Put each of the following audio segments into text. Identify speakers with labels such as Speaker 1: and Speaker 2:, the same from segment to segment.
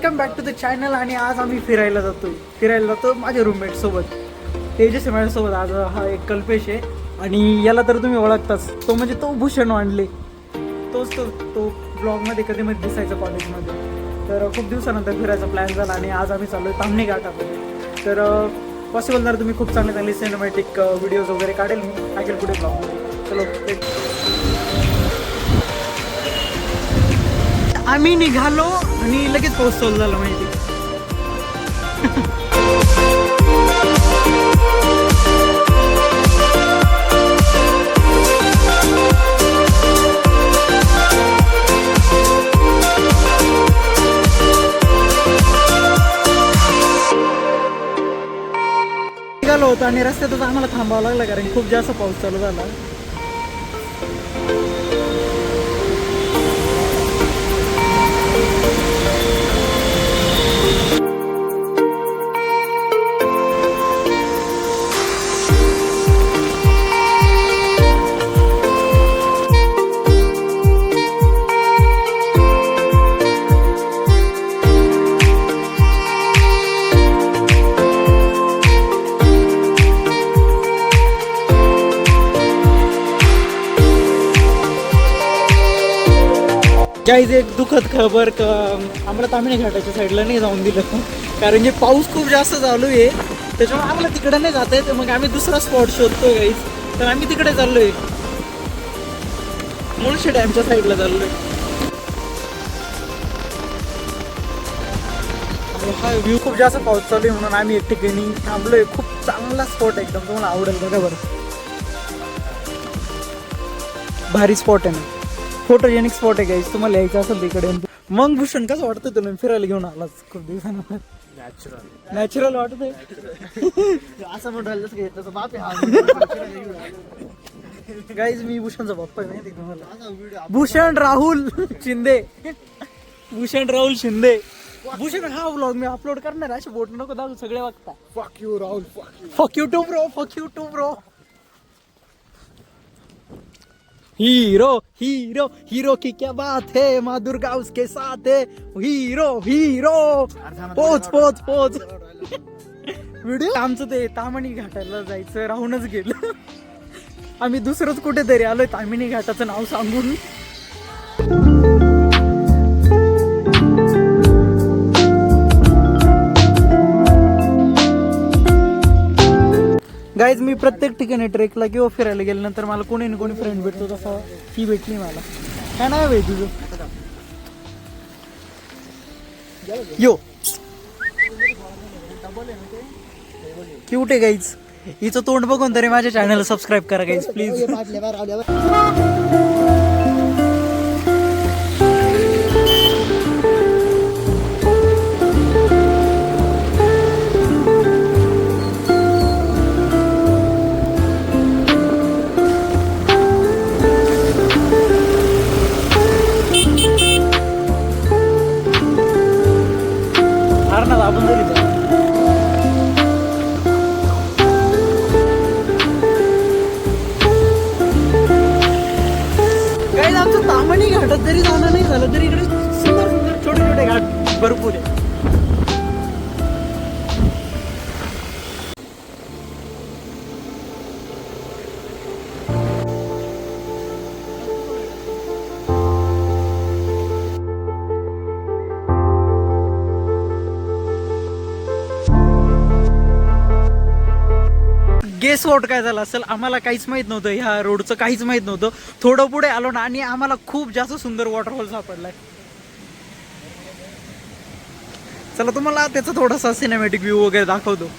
Speaker 1: Welcome back to the channel. आणि आज आम्ही फिरायला जातो माझ्या रूममेट सोबत. तेजस आहे माझ्यासोबत. आज हा एक कल्पेश आहे आणि याला तर तुम्ही ओळखताच, तो म्हणजे तो भूषण वांडले, तो ब्लॉगमध्ये कधी मध्ये दिसायचा कॉलेजमध्ये. तर खूप दिवसानंतर फिरायचा प्लॅन झाला आणि आज आम्ही चाललो आहे ताम्हिणी घाटामध्ये. तर पॉसिबल जर तुम्ही खूप चांगले सिनेमॅटिक व्हिडिओज वगैरे काढेल मी टाकेल पुढे ब्लॉगमध्ये. चलो आम्ही निघालो आणि लगेच पाऊस चालू झाला माहिती. निघालो होतो आणि रस्त्यातच आम्हाला थांबावं लागलं कारण खूप जास्त पाऊस चालू झाला. गाईज एक दुःखद खबर का आम्हाला ताम्हिणी घाटाच्या साईडला नाही जाऊन दिलं कारण की पाऊस खूप जास्त चालू आहे. त्याच्यामुळे आम्हाला तिकडे नाही जाता येत. मग आम्ही दुसरा स्पॉट शोधतोय गाईज. तर आम्ही तिकडे चाललोय, मुळशी डॅमच्या साईडला चाललोय. हा व्ह्यू खूप जास्त पाऊस चालू आहे म्हणून आम्ही एक ठिकाणी थांबलोय. खूप चांगला स्पॉट एकदम, तुम्हाला आवडेल बघा बरं. भारी स्पॉट आहे ना, फोटोजेनिक स्पॉट आहे गाईज. तुम्हाला यायचं असेल तिकडे. मग भूषण कसं वाटतं तुला फिरायला घेऊन आलाच खूप दिवसांना? नॅचरल वाटतंय असं म्हणायला गाईज. मी भूषणचा बाप्पा आहे माहिती तुम्हाला, भूषण राहुल शिंदे. भूषण हा व्लॉग मी अपलोड करणार. असे बोट नको दाखवू, सगळे बघता. फक यू राहुल, फक यू टू ब्रो. हीरो की क्या बात है, माँ दुर्गा उसके साथ है. हीरो पोच व्हिडिओ. आमचं ते ताम्हिणी घाटाला जायचं राहूनच गेलं. आम्ही दुसरंच कुठेतरी आलोय ताम्हिणी घाटाचं नाव सांगून. गाईज मी प्रत्येक ठिकाणी ट्रेकला किंवा फिरायला गेल्यानंतर मला कोणी ना कोणी फ्रेंड भेटतो. तसा ही भेटली मला. काय नाव आहे तुझं? यो क्यूट आहे गाईज. हिचं तोंड बघून तरी माझ्या चॅनलला सबस्क्राईब करा गाईज प्लीज. आमचं ताम्हिणी घाटात जरी जाणं नाही झालं तरी इकडे सुंदर छोटे घाट भरपूर आहे. गेस वॉट काय झालं असेल, आम्हाला काहीच माहित नव्हतं. ह्या रोडचं काहीच माहित नव्हतं. थोडं पुढे आलो ना आणि आम्हाला खूप जास्त सुंदर वॉटरफॉल सापडलाय. चला तुम्हाला त्याचा थोडासा सिनेमॅटिक व्ह्यू वगैरे दाखवतो.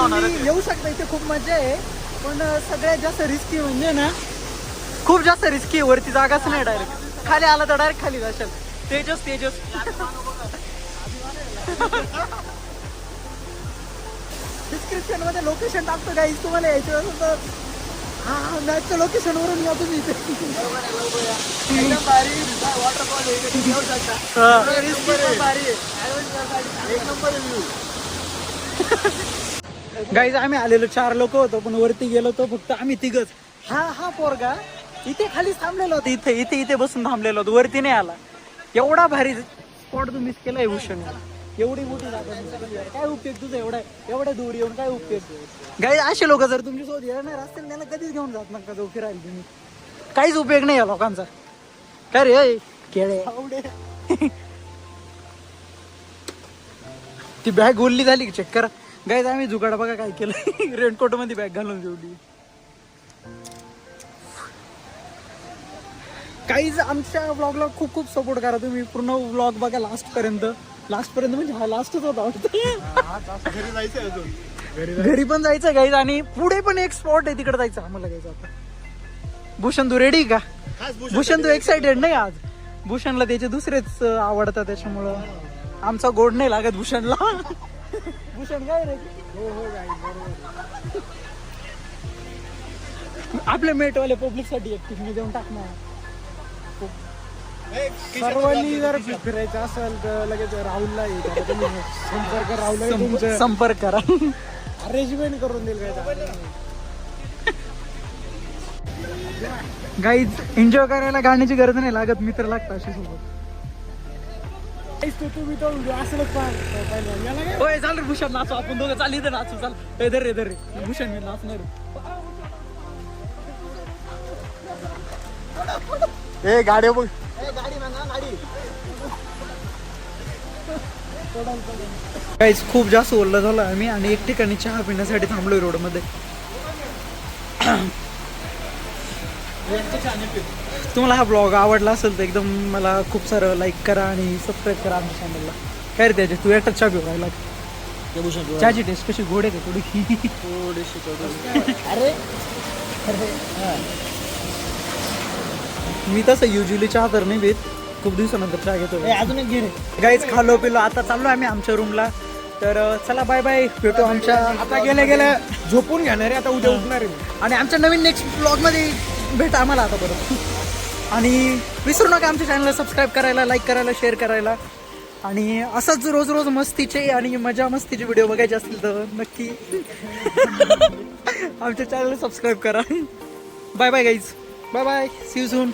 Speaker 1: होणार. येऊ शकता इथे, खूप मजा आहे. पण सगळ्यात जास्त रिस्की म्हणजे ना, खूप जास्त रिस्की आहे. वरती जागाच नाही, डायरेक्ट खाली आला तर डायरेक्ट खाली जाशाल. तेजस डिस्क्रिप्शन मध्ये लोकेशन टाकतो गाईज, तुम्हाला यायचं असेल तर. हा मॅचच्या लोकेशन वरून या तुम्ही इथे. गाईज आम्ही आलेलो 4 लोक होतो, पण वरती गेलो तो फक्त आम्ही तिघच. हा पोरगा इथे खालीच थांबलेलो होतो. इथे बसून थांबलेलो होतो, वरती नाही आला. एवढा भारी स्पॉट तू मिस केलाय भूषण. एवढी मोठी जागा काय उपयोग तुझा, एवढ्या दूर येऊन काय उपयोग. गाईज असे लोक जर तुमची सोबत येणार असतील त्याला कधीच घेऊन जात नका जाऊ फिरायला तुम्ही. काहीच उपयोग नाही या लोकांचा. काय रे केळे ती बॅग ओल्ली झाली की चेक करा. गाईज आम्ही जुगाड बघा काय केलं. रेनकोट मध्ये बॅग घालून जेवली. काहीच आमच्या ब्लॉगला खूप सपोर्ट करा तुम्ही. पूर्ण ब्लॉग बघा लास्ट पर्यंत म्हणजे हा लास्टच होता वाटतं. घरी पण जायचं गाईज. आणि पुढे पण एक स्पॉट आहे, तिकडे जायचं आम्हाला गाईज. आता भूषण तू रेडी का? भूषण तू एक्साइटेड नाही आज? भूषणला त्याचे दुसरेच आवडतात, त्याच्यामुळं आमचा गोड नाही लागत भूषणला. भूषण काय रे? आपल्या मेटवाले पब्लिक साठी एक पिकनिक देऊन टाकणार.
Speaker 2: सर्वांनी जर फिरायचं असेल तर लगेच राहुलला
Speaker 1: संपर्क करा.
Speaker 2: अरेंजमेंट करून देईल
Speaker 1: गाईज. एन्जॉय करायला गाण्याची गरज नाही लागत, मित्र लागतात अशी सोबत.
Speaker 2: तुम्ही तो व्हिडिओ असलच पाहिजे.
Speaker 1: होय चाल रे भूषण नाचू आपण दोघं. चाल इथं नाचू. चाल धर रे भूषण मी नाचणार.
Speaker 2: ए गाडी बघ.
Speaker 1: गाईज खूप जास्त ओरलं झालं आम्ही, आणि एक ठिकाणी चहा पिण्यासाठी थांबलोय रोड मध्ये. तुम्हाला हा ब्लॉग आवडला असेल तर एकदम मला खूप सारं लाईक करा आणि सबस्क्राईब करा आमच्या चॅनलला. काय रे त्याचे तू एकटाच चहा पिऊ राहिला? चहाची टेस्ट कशी, गोड आहे का थोडी? अरे मी तसं युजली चहा तर नाही भेट, खूप दिवसानंतर चहा घेतो. अजून एक घे. गाईज खाल्लो पिलो आता चाललो आम्ही आमच्या रूमला. तर चला बाय बाय, भेटू आमच्या.
Speaker 2: आता गेल्या झोपून घेणार आहे, आता उद्या उठणार आहे.
Speaker 1: आणि आमच्या नवीन नेक्स्ट ब्लॉग मध्ये भेट आम्हाला आता परत. आणि विसरू नका आमच्या चॅनलला सबस्क्राईब करायला, लाईक करायला, शेअर करायला. आणि असंच रोज मस्तीचे आणि मजा मस्तीचे व्हिडिओ बघायचे असतील तर नक्की आमच्या चॅनलला सबस्क्राईब करा. Bye bye guys, bye bye, see you soon.